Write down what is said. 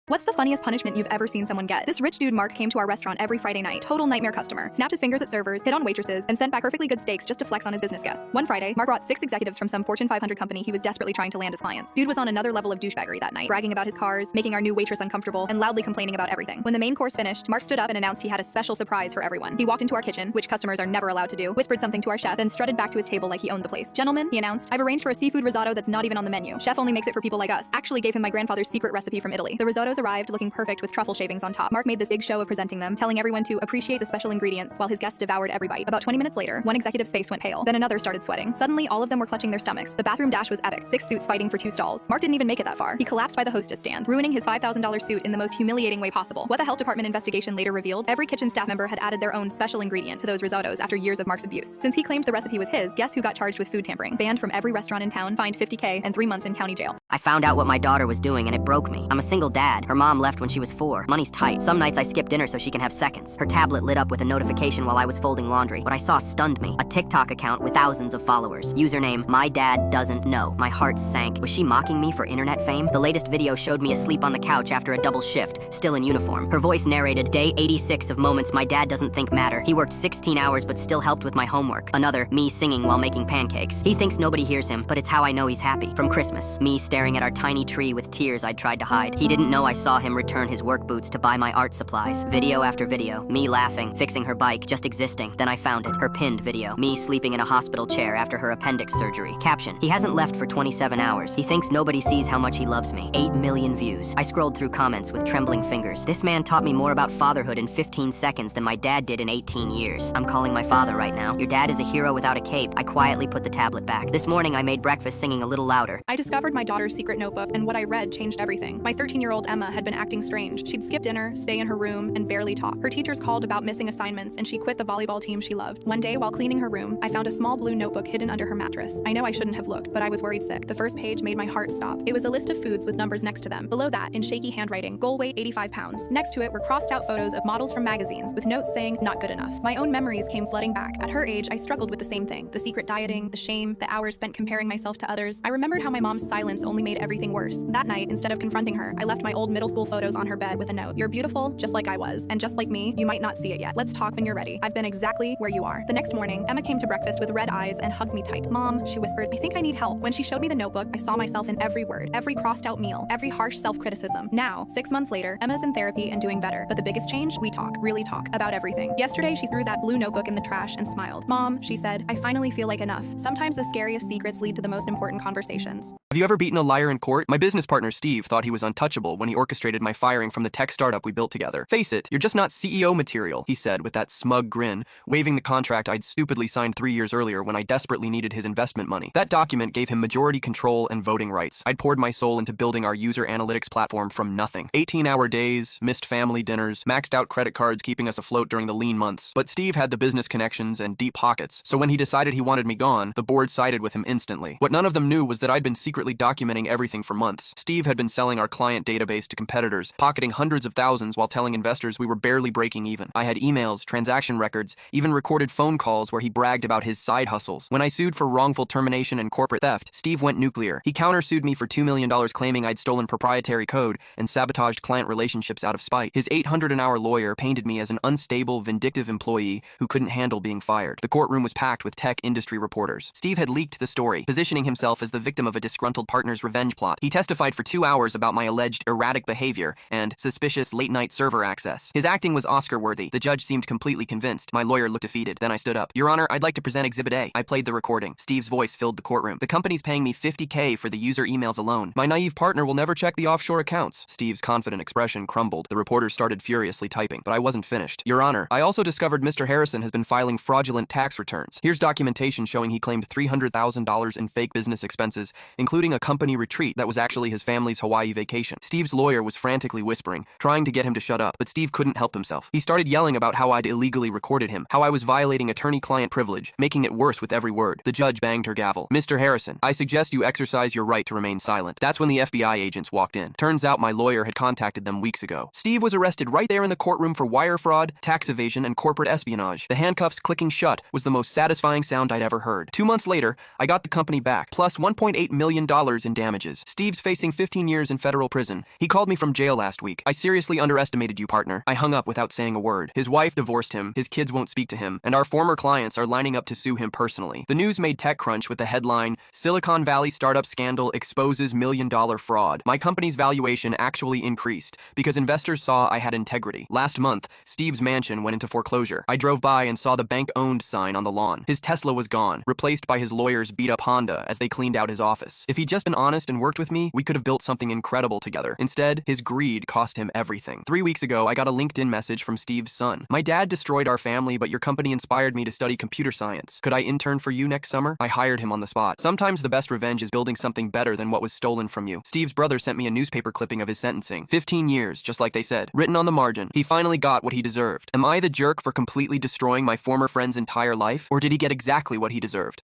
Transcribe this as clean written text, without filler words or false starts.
What's the funniest punishment you've ever seen someone get? This rich dude Mark came to our restaurant every Friday night, total nightmare customer, snapped his fingers at servers, hit on waitresses, and sent back perfectly good steaks just to flex on his business guests. One Friday, Mark brought 6 executives from some Fortune 500 company he was desperately trying to land as clients. Dude was on another level of douchebaggery that night, bragging about his cars, making our new waitress uncomfortable, and loudly complaining about everything. When the main course finished, Mark stood up and announced he had a special surprise for everyone. He walked into our kitchen, which customers are never allowed to do, whispered something to our chef, then strutted back to his table like he owned the place. Gentlemen, he announced, I've arranged for a seafood risotto that's not even on the menu. Chef only makes it for people like us. Actually gave him my grandfather's secret recipe from Italy. The risottos arrived looking perfect with truffle shavings on top. Mark made this big show of presenting them, telling everyone to appreciate the special ingredients while his guests devoured every bite. About 20 minutes later, one executive's face went pale. Then another started sweating. Suddenly, all of them were clutching their stomachs. The bathroom dash was epic. 6 suits fighting for 2 stalls. Mark didn't even make it that far. He collapsed by the hostess stand, ruining his $5,000 suit in the most humiliating way possible. What the health department investigation later revealed, every kitchen staff member had added their own special ingredient to those risottos after years of Mark's abuse. Since he claimed the recipe was his, guess who got charged with food tampering? Banned from every restaurant in town, fined $50K, and 3 months in county jail. I found out what my daughter was doing and it broke me. I'm a single dad. Her mom left when she was 4. Money's tight. Some nights I skip dinner so she can have seconds. Her tablet lit up with a notification while I was folding laundry. What I saw stunned me. A TikTok account with thousands of followers. Username, my dad doesn't know. My heart sank. Was she mocking me for internet fame? The latest video showed me asleep on the couch after a double shift, still in uniform. Her voice narrated, day 86 of moments my dad doesn't think matter. He worked 16 hours but still helped with my homework. Another, me singing while making pancakes. He thinks nobody hears him, but it's how I know he's happy. From Christmas, me staring at our tiny tree with tears I'd tried to hide. He didn't know I saw him return his work boots to buy my art supplies. Video after video, me laughing, fixing her bike, just existing. Then I found it, her pinned video. Me sleeping in a hospital chair after her appendix surgery. Caption, he hasn't left for 27 hours. He thinks nobody sees how much he loves me. 8 million views. I scrolled through comments with trembling fingers. This man taught me more about fatherhood in 15 seconds than my dad did in 18 years. I'm calling my father right now. Your dad is a hero without a cape. I quietly put the tablet back. This morning I made breakfast singing a little louder. I discovered my daughter's secret notebook, and what I read changed everything. My 13-year-old Emma had been acting strange. She'd skip dinner, stay in her room, and barely talk. Her teachers called about missing assignments, and she quit the volleyball team she loved. One day, while cleaning her room, I found a small blue notebook hidden under her mattress. I know I shouldn't have looked, but I was worried sick. The first page made my heart stop. It was a list of foods with numbers next to them. Below that, in shaky handwriting, goal weight 85 pounds. Next to it were crossed out photos of models from magazines, with notes saying, not good enough. My own memories came flooding back. At her age, I struggled with the same thing. The secret dieting, the shame, the hours spent comparing myself to others. I remembered how my mom's silence only made everything worse. That night, instead of confronting her, I left my old middle school photos on her bed with a note. You're beautiful, just like I was. And just like me, you might not see it yet. Let's talk when you're ready. I've been exactly where you are. The next morning, Emma came to breakfast with red eyes and hugged me tight. Mom, she whispered, I think I need help. When she showed me the notebook, I saw myself in every word, every crossed out meal, every harsh self-criticism. Now, 6 months later, Emma's in therapy and doing better. But the biggest change? We talk, really talk, about everything. Yesterday, she threw that blue notebook in the trash and smiled. Mom, she said, I finally feel like enough. Sometimes the scariest secrets lead to the most important conversations. Have you ever beaten a liar in court? My business partner Steve thought he was untouchable when he orchestrated my firing from the tech startup we built together. Face it, you're just not CEO material, he said with that smug grin, waving the contract I'd stupidly signed 3 years earlier when I desperately needed his investment money. That document gave him majority control and voting rights. I'd poured my soul into building our user analytics platform from nothing. 18-hour days, missed family dinners, maxed out credit cards keeping us afloat during the lean months. But Steve had the business connections and deep pockets, so when he decided he wanted me gone, the board sided with him instantly. What none of them knew was that I'd been secretly documenting everything for months. Steve had been selling our client database to competitors, pocketing hundreds of thousands while telling investors we were barely breaking even. I had emails, transaction records, even recorded phone calls where he bragged about his side hustles. When I sued for wrongful termination and corporate theft, Steve went nuclear. He countersued me for $2 million claiming I'd stolen proprietary code and sabotaged client relationships out of spite. His $800 an hour lawyer painted me as an unstable, vindictive employee who couldn't handle being fired. The courtroom was packed with tech industry reporters. Steve had leaked the story, positioning himself as the victim of a disgruntled partner's revenge plot. He testified for 2 hours about my alleged erratic behavior and suspicious late-night server access. His acting was Oscar-worthy. The judge seemed completely convinced. My lawyer looked defeated. Then I stood up. Your Honor, I'd like to present Exhibit A. I played the recording. Steve's voice filled the courtroom. The company's paying me $50K for the user emails alone. My naive partner will never check the offshore accounts. Steve's confident expression crumbled. The reporters started furiously typing, but I wasn't finished. Your Honor, I also discovered Mr. Harrison has been filing fraudulent tax returns. Here's documentation showing he claimed $300,000 in fake business expenses, including a company retreat that was actually his family's Hawaii vacation. Steve's lawyer was frantically whispering, trying to get him to shut up, but Steve couldn't help himself. He started yelling about how I'd illegally recorded him, how I was violating attorney-client privilege, making it worse with every word. The judge banged her gavel. Mr. Harrison, I suggest you exercise your right to remain silent. That's when the FBI agents walked in. Turns out my lawyer had contacted them weeks ago. Steve was arrested right there in the courtroom for wire fraud, tax evasion, and corporate espionage. The handcuffs clicking shut was the most satisfying sound I'd ever heard. 2 months later, I got the company back, plus $1.8 million in damages. Steve's facing 15 years in federal prison. He called called me from jail last week. I seriously underestimated you, partner. I hung up without saying a word. His wife divorced him, his kids won't speak to him, and our former clients are lining up to sue him personally. The news made TechCrunch with the headline, Silicon Valley Startup Scandal Exposes $1 million Fraud. My company's valuation actually increased because investors saw I had integrity. Last month, Steve's mansion went into foreclosure. I drove by and saw the bank-owned sign on the lawn. His Tesla was gone, replaced by his lawyer's beat-up Honda as they cleaned out his office. If he'd just been honest and worked with me, we could have built something incredible together. Instead, his greed cost him everything. 3 weeks ago, I got a LinkedIn message from Steve's son. My dad destroyed our family, but your company inspired me to study computer science. Could I intern for you next summer? I hired him on the spot. Sometimes the best revenge is building something better than what was stolen from you. Steve's brother sent me a newspaper clipping of his sentencing. 15 years, just like they said. Written on the margin. He finally got what he deserved. Am I the jerk for completely destroying my former friend's entire life? Or did he get exactly what he deserved?